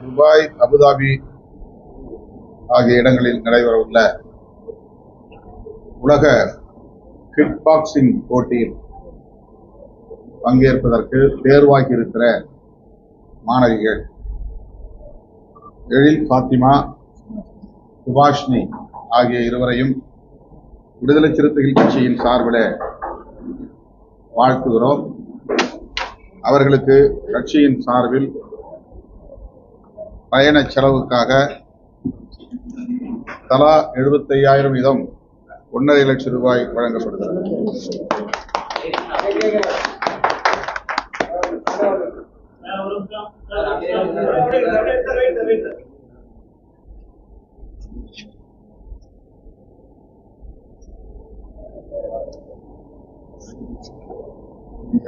Dubai, Abu Dhabi ஆகிய இடங்களில் நடைபெறவுள்ள உலக கிக் பாக்ஸிங் போட்டியில் பங்கேற்பதற்கு தேர்வாகி இருக்கிற மாணவிகள் எழில் ஃபாத்திமா, சுபாஷினி ஆகிய இருவரையும் விடுதலை சிறுத்தைகள் கட்சியின் சார்பில் வாழ்த்துகிறோம். அவர்களுக்கு கட்சியின் சார்பில் பயண செலவுக்காக தலா 75,000 வீதம் 1.5 லட்சம் ரூபாய் வழங்கப்படுகிறது.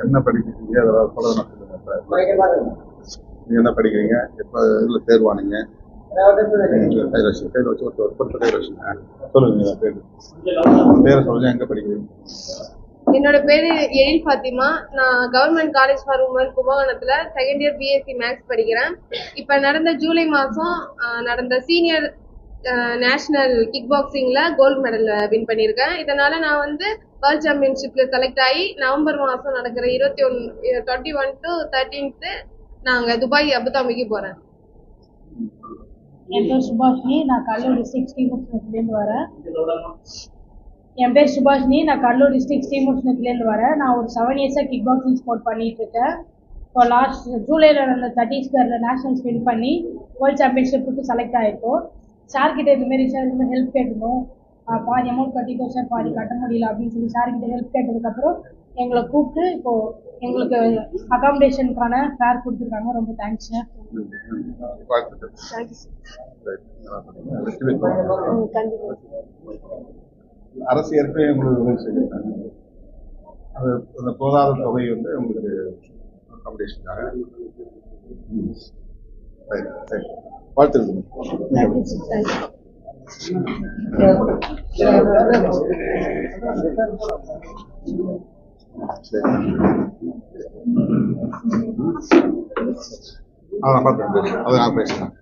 என்ன படிக்கிறீங்க? அதெல்லாம் சொல்லுங்க. நீங்க என்ன படிக்கிறீங்க? எப்ப இதுல தேர்வானீங்க? சொல்லுங்க. பேரை சொல்லுங்க. எங்க படிக்கிறீங்க? என்னோட பேரு எழில் ஃபாத்திமா. நான் கவர்மெண்ட் காலேஜ் ஃபார் உமன் கும்பகோணத்துல செகண்ட் இயர் பிஎஸ்சி மேக்ஸ் படிக்கிறேன். இப்ப நடந்த ஜூலை மாசம் நடந்த சீனியர் நேஷனல் கிக் பாக்ஸிங்ல கோல்டு மெடல் வின் பண்ணியிருக்கேன். இதனால நான் வேர்ல்ட் சாம்பியன்ஷிப்ல செலக்ட் ஆகி நவம்பர் மாசம் நடக்கிற 21 to 13 நாங்க துபாய் அபுதாபிக்கு போறேன். என் பேர் சுபாஷினி. நான் கடலூர் டிஸ்ட்ரிக்ட் ஸ்ரீமுஷ்ணத்துலேருந்து வரேன். என் பேர் சுபாஷினி. நான் கடலூர் டிஸ்ட்ரிக்ட் ஸ்ரீமுஷ்ணத்துலேருந்து வரேன். நான் ஒரு 7 இயர்ஸாக கிக் பாக்ஸிங் ஸ்போர்ட் பண்ணிட்டு இருக்கேன். இப்போ லாஸ்ட் ஜூலையில் நடந்த 30 ஸ்கொயரில் நேஷனல்ஸ் வின் பண்ணி வேர்ல்ட் சாம்பியன்ஷிப்புக்கு செலக்ட் ஆகிருக்கோம். சார்கிட்ட இதுமாரி சார் இதுமாதிரி ஹெல்ப் கேட்டுருந்தோம். பாதி அமௌண்ட் கட்டிட்டோம் சார், பாதி கட்ட முடியல அப்படின்னு சொல்லி சார்கிட்ட ஹெல்ப் கேட்டதுக்கப்புறம் எங்களை கூப்பிட்டு இப்போது எங்களுக்கு அகாமடேஷனுக்கான ஃபேர் கொடுத்துருக்காங்க. ரொம்ப தேங்க்ஸ் சார். அரசு ஏற்கனவே உங்களுக்கு உதவி செய்திருக்காங்க. அது அந்த போதாத தொகை உங்களுக்கு அகாமடேஷனுக்காக வாழ்த்துக்கள். பார்த்தேன். அதை நான் பேசுறேன்.